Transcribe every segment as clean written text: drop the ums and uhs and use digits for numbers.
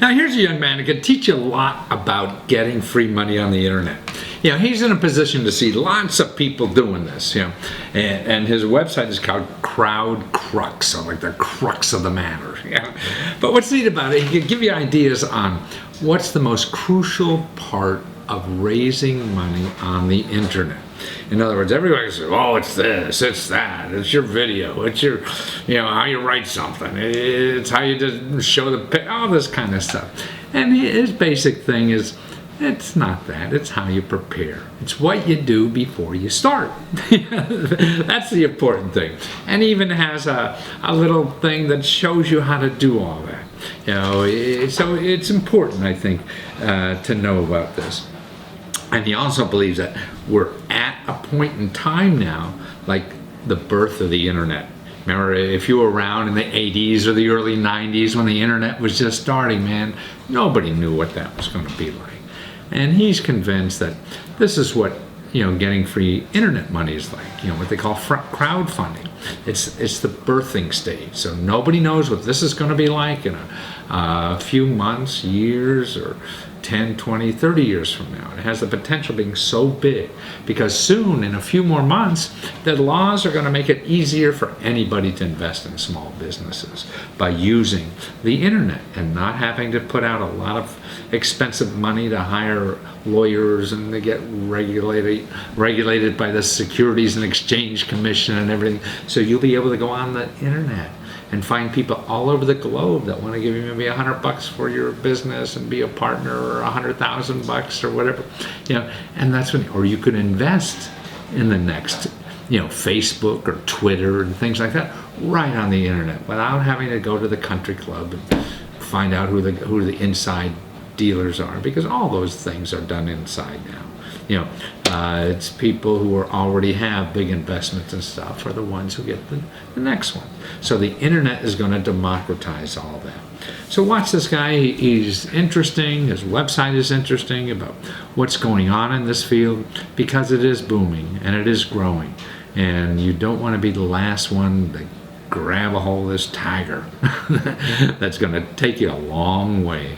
Now here's a young man who can teach you a lot about getting free money on the internet. He's in a position to see lots of people doing this, and his website is called Crowd Crux, so like the crux of the matter. But what's neat about it, he can give you ideas on what's the most crucial part of raising money on the internet. In other words, everybody says, oh, it's this, it's that, it's your video, it's your, how you write something, it's how you just show all this kind of stuff. And his basic thing is, it's not that, it's how you prepare. It's what you do before you start. That's the important thing. And he even has a little thing that shows you how to do all that. So it's important, I think, to know about this. And he also believes that we're at a point in time now, like the birth of the internet. Remember, if you were around in the 80s or the early 90s when the internet was just starting, man, nobody knew what that was going to be like. And he's convinced that this is what getting free internet money is like. What they call crowdfunding. It's the birthing stage. So nobody knows what this is going to be like in a few months, years, or 10, 20, 30 years from now. It has the potential of being so big because soon, in a few more months, the laws are going to make it easier for anybody to invest in small businesses by using the internet and not having to put out a lot of expensive money to hire lawyers and to get regulated by the Securities and Exchange Commission and everything. So you'll be able to go on the internet and find people all over the globe that want to give you maybe $100 for your business and be a partner, or $100,000 or whatever, and that's when, or you could invest in the next, Facebook or Twitter and things like that, right on the internet without having to go to the country club and find out who the inside dealers are, because all those things are done inside now. It's people who already have big investments and stuff are the ones who get the next one. So the internet is going to democratize all that. So watch this guy. He's interesting. His website is interesting about what's going on in this field because it is booming and it is growing. And you don't want to be the last one to grab a hold of this tiger. That's going to take you a long way.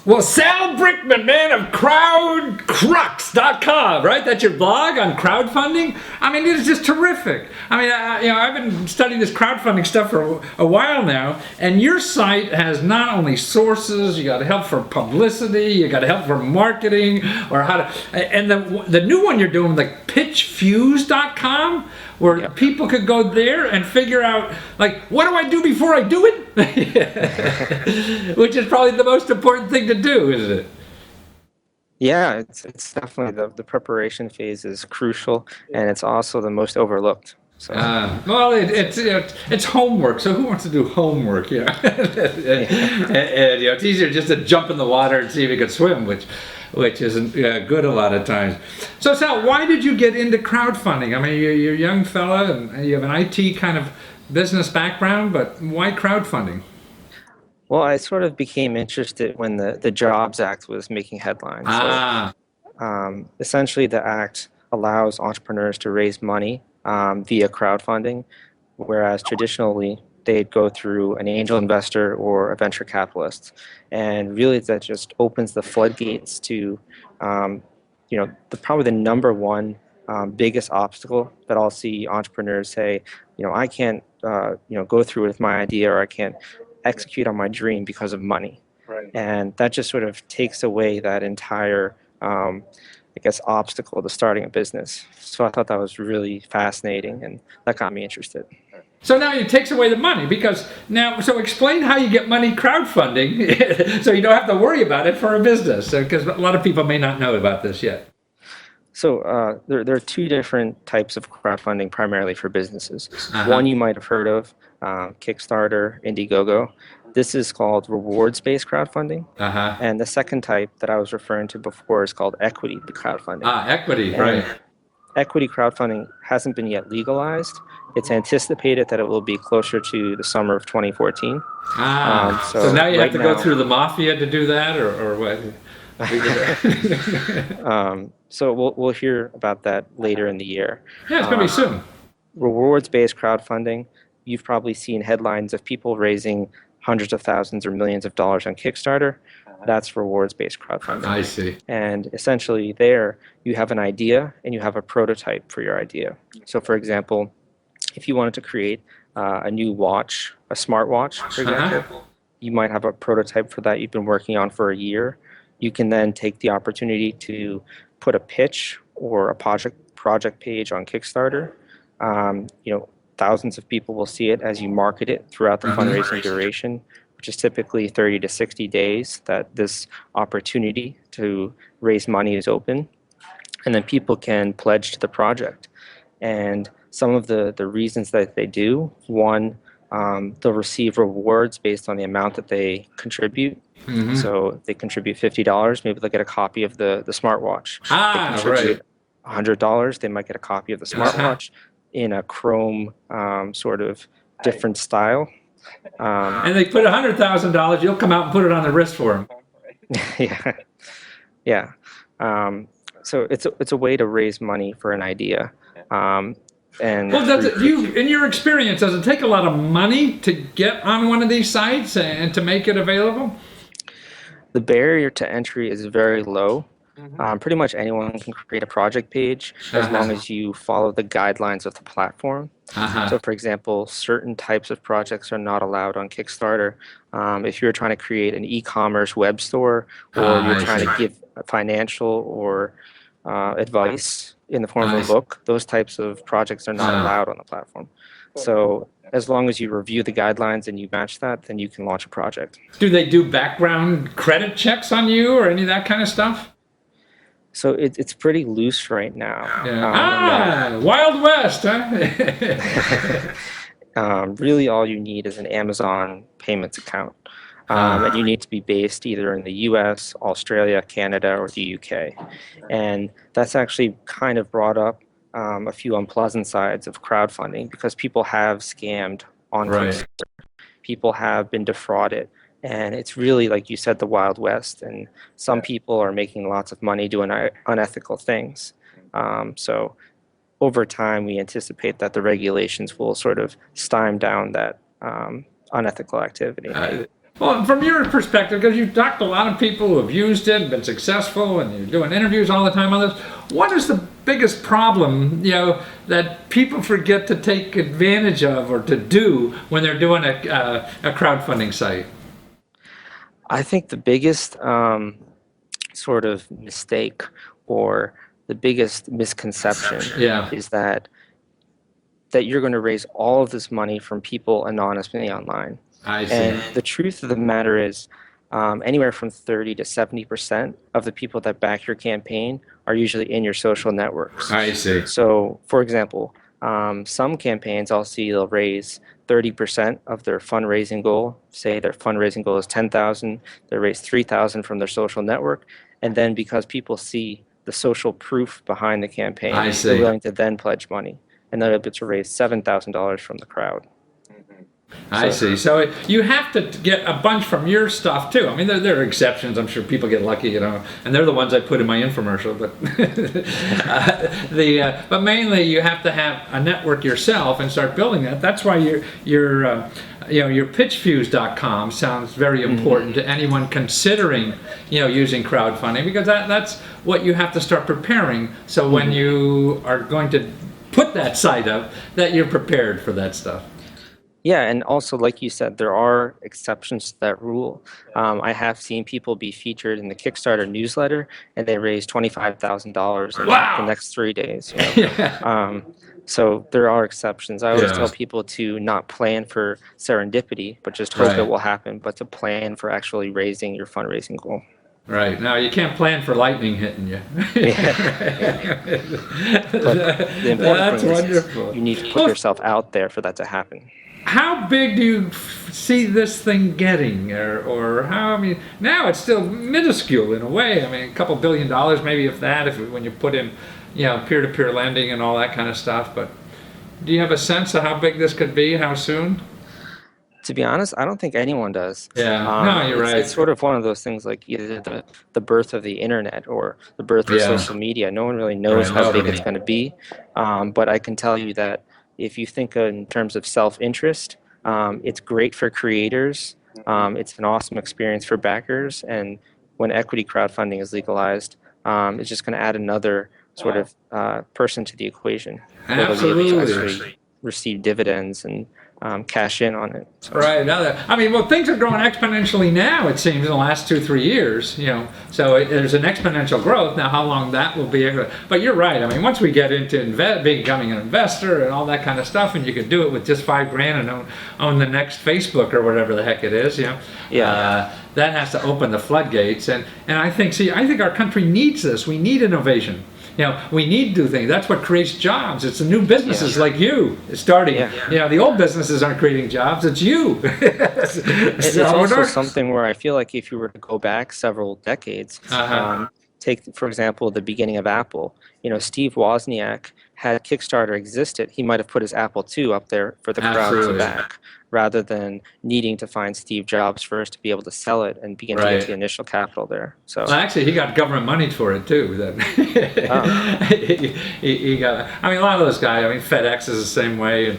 Well, Sal Brickman, man, of crowdcrux.com, right? That's your blog on crowdfunding? I mean, it is just terrific. I mean, I've been studying this crowdfunding stuff for a while now, and your site has not only sources, you got help for publicity, you got help for marketing, or how to, and the new one you're doing, like pitfalls.com, where people could go there and figure out, like, what do I do before I do it? Which is probably the most important thing to do, isn't it? Yeah, it's definitely the preparation phase is crucial, and it's also the most overlooked. So. Well, it's homework. So who wants to do homework? And, it's easier just to jump in the water and see if you can swim, which isn't good a lot of times. So Sal, why did you get into crowdfunding? I mean, you're a young fella and you have an IT kind of business background, but why crowdfunding? Well, I sort of became interested when the Jobs Act was making headlines. So, essentially, the act allows entrepreneurs to raise money via crowdfunding, whereas traditionally they'd go through an angel investor or a venture capitalist. And really that just opens the floodgates to, probably the number one biggest obstacle that I'll see entrepreneurs say, I can't, go through with my idea, or I can't execute on my dream because of money. Right. And that just sort of takes away that entire, obstacle to starting a business. So I thought that was really fascinating, and that got me interested. So now it takes away the money, so explain how you get money crowdfunding so you don't have to worry about it for a business, because a lot of people may not know about this yet. So there are two different types of crowdfunding primarily for businesses. Uh-huh. One you might have heard of, Kickstarter, Indiegogo. This is called rewards-based crowdfunding. Uh-huh. And the second type that I was referring to before is called equity crowdfunding. Equity, and right. Equity crowdfunding hasn't been yet legalized. It's anticipated that it will be closer to the summer of 2014. So now you have to go through the mafia to do that, or what? So we'll hear about that later in the year. Yeah, it's going to be soon. Rewards-based crowdfunding, you've probably seen headlines of people raising hundreds of thousands or millions of dollars on Kickstarter. That's rewards-based crowdfunding. I see. And essentially there you have an idea and you have a prototype for your idea. So for example, if you wanted to create a new watch, a smartwatch, for example, you might have a prototype for that you've been working on for a year. You can then take the opportunity to put a pitch or a project page on Kickstarter. Thousands of people will see it as you market it throughout the fundraising duration, which is typically 30 to 60 days that this opportunity to raise money is open. And then people can pledge to the project. And some of the reasons that they do, one, they'll receive rewards based on the amount that they contribute. So if they contribute $50, maybe they'll get a copy of the smartwatch. If they contribute $100, they might get a copy of the smartwatch in a chrome sort of different style. And they put $100,000, you'll come out and put it on the wrist for them. Yeah. So it's a way to raise money for an idea. And in your experience, does it take a lot of money to get on one of these sites and to make it available? The barrier to entry is very low. Pretty much anyone can create a project page as long as you follow the guidelines of the platform. So for example, certain types of projects are not allowed on Kickstarter. If you're trying to create an e-commerce web store, or you're trying to give financial or advice in the form of a book, those types of projects are not allowed on the platform. So as long as you review the guidelines and you match that, then you can launch a project. Do they do background credit checks on you or any of that kind of stuff? So it's pretty loose right now. Wild West, huh? Really all you need is an Amazon payments account. And you need to be based either in the US, Australia, Canada, or the UK. And that's actually kind of brought up a few unpleasant sides of crowdfunding because people have scammed on Kickstarter. People have been defrauded. And it's really, like you said, the Wild West. And some people are making lots of money doing unethical things. So over time, we anticipate that the regulations will sort of stymie down that unethical activity. Well, from your perspective, because you've talked to a lot of people who have used it, been successful, and you're doing interviews all the time on this, what is the biggest problem, that people forget to take advantage of or to do when they're doing a crowdfunding site? I think the biggest sort of mistake or the biggest misconception is that you're going to raise all of this money from people anonymously online. I see. And the truth of the matter is anywhere from 30 to 70% of the people that back your campaign are usually in your social networks. I see. So, for example, some campaigns I'll see they'll raise 30% of their fundraising goal. Say their fundraising goal is $10,000, they raise $3,000 from their social network, and then because people see the social proof behind the campaign, they're willing to then pledge money, and they're able to raise $7,000 from the crowd. I see. So you have to get a bunch from your stuff too. I mean, there are exceptions. I'm sure people get lucky, and they're the ones I put in my infomercial. But but mainly you have to have a network yourself and start building that. That's why your pitchfuse.com sounds very important to anyone considering using crowdfunding, because that's what you have to start preparing. So when you are going to put that site up, that you're prepared for that stuff. Yeah, and also, like you said, there are exceptions to that rule. I have seen people be featured in the Kickstarter newsletter, and they raise $25,000 in the next 3 days. So there are exceptions. I always tell people to not plan for serendipity, but just hope it will happen, but to plan for actually raising your fundraising goal. Right. Now, you can't plan for lightning hitting you. But the important thing is you need to put yourself out there for that to happen. How big do you see this thing getting, or how? I mean, now it's still minuscule in a way. I mean, a couple $1 billion, maybe, if that, when you put in, peer-to-peer lending and all that kind of stuff. But do you have a sense of how big this could be? How soon? To be honest, I don't think anyone does. Yeah, no, you're right. It's sort of one of those things like either the birth of the internet or the birth of social media. No one really knows how big it's going to be. But I can tell you that if you think in terms of self-interest, it's great for creators It's an awesome experience for backers, and when equity crowdfunding is legalized, it's just going to add another sort of person to the equation. Absolutely. Receive dividends and cash in on it. So. Right. I mean, well, things are growing exponentially now, it seems, in the last 2-3 years, so there's an exponential growth. Now, how long that will be, but you're right. I mean, once we get into becoming an investor and all that kind of stuff, and you can do it with just $5,000 and own the next Facebook or whatever the heck it is, that has to open the floodgates. And I think our country needs this. We need innovation. We need to do things. That's what creates jobs. It's the new businesses like you starting. The old businesses aren't creating jobs. It's you. It's also something where I feel like if you were to go back several decades, take, for example, the beginning of Apple. Steve Wozniak, had Kickstarter existed, he might have put his Apple II up there for the crowd to back, rather than needing to find Steve Jobs first to be able to sell it and begin to get the initial capital there. So actually, he got government money for it too. Then he got. I mean, a lot of those guys. I mean, FedEx is the same way, and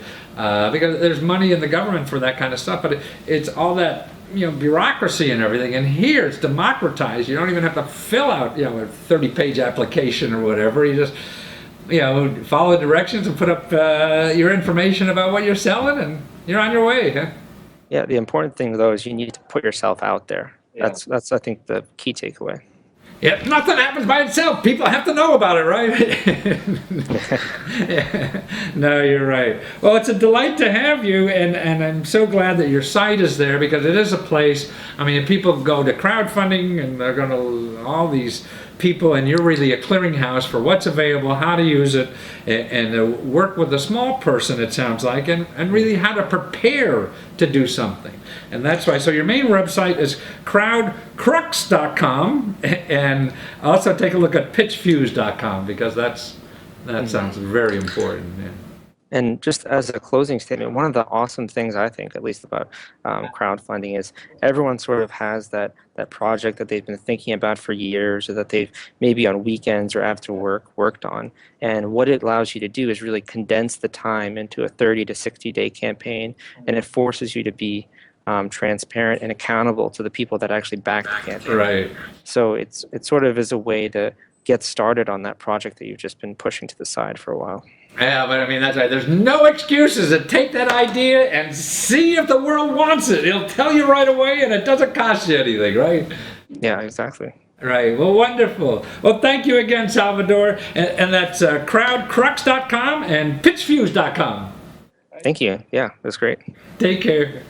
because there's money in the government for that kind of stuff. But it's all that bureaucracy and everything. And here it's democratized. You don't even have to fill out a 30-page application or whatever. You just follow the directions and put up your information about what you're selling, and you're on your way. Huh? Yeah, the important thing though is you need to put yourself out there. That's I think the key takeaway. Yeah, nothing happens by itself. People have to know about it, right? No, you're right. Well, it's a delight to have you, and I'm so glad that your site is there, because it is a place. I mean, people go to crowdfunding, and they're going to all these people, and you're really a clearinghouse for what's available, how to use it, and work with a small person, it sounds like, and really how to prepare to do something. And that's why, so your main website is crowdcrux.com, and also take a look at pitchfuse.com, because that sounds very important. Yeah. And just as a closing statement, one of the awesome things I think, at least about crowdfunding, is everyone sort of has that project that they've been thinking about for years, or that they've maybe on weekends or after work worked on. And what it allows you to do is really condense the time into a 30 to 60-day campaign, and it forces you to be transparent and accountable to the people that actually back the campaign. Right. So it sort of is a way to get started on that project that you've just been pushing to the side for a while. Yeah, but I mean, that's right. There's no excuses to take that idea and see if the world wants it. It'll tell you right away, and it doesn't cost you anything, right? Yeah, exactly. Right. Well, wonderful. Well, thank you again, Salvador. And that's crowdcrux.com and pitchfuse.com. Thank you. Yeah, that's great. Take care.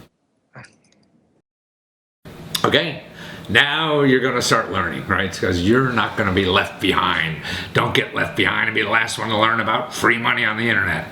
Okay. Now you're going to start learning, right? Because you're not going to be left behind. Don't get left behind and be the last one to learn about free money on the internet.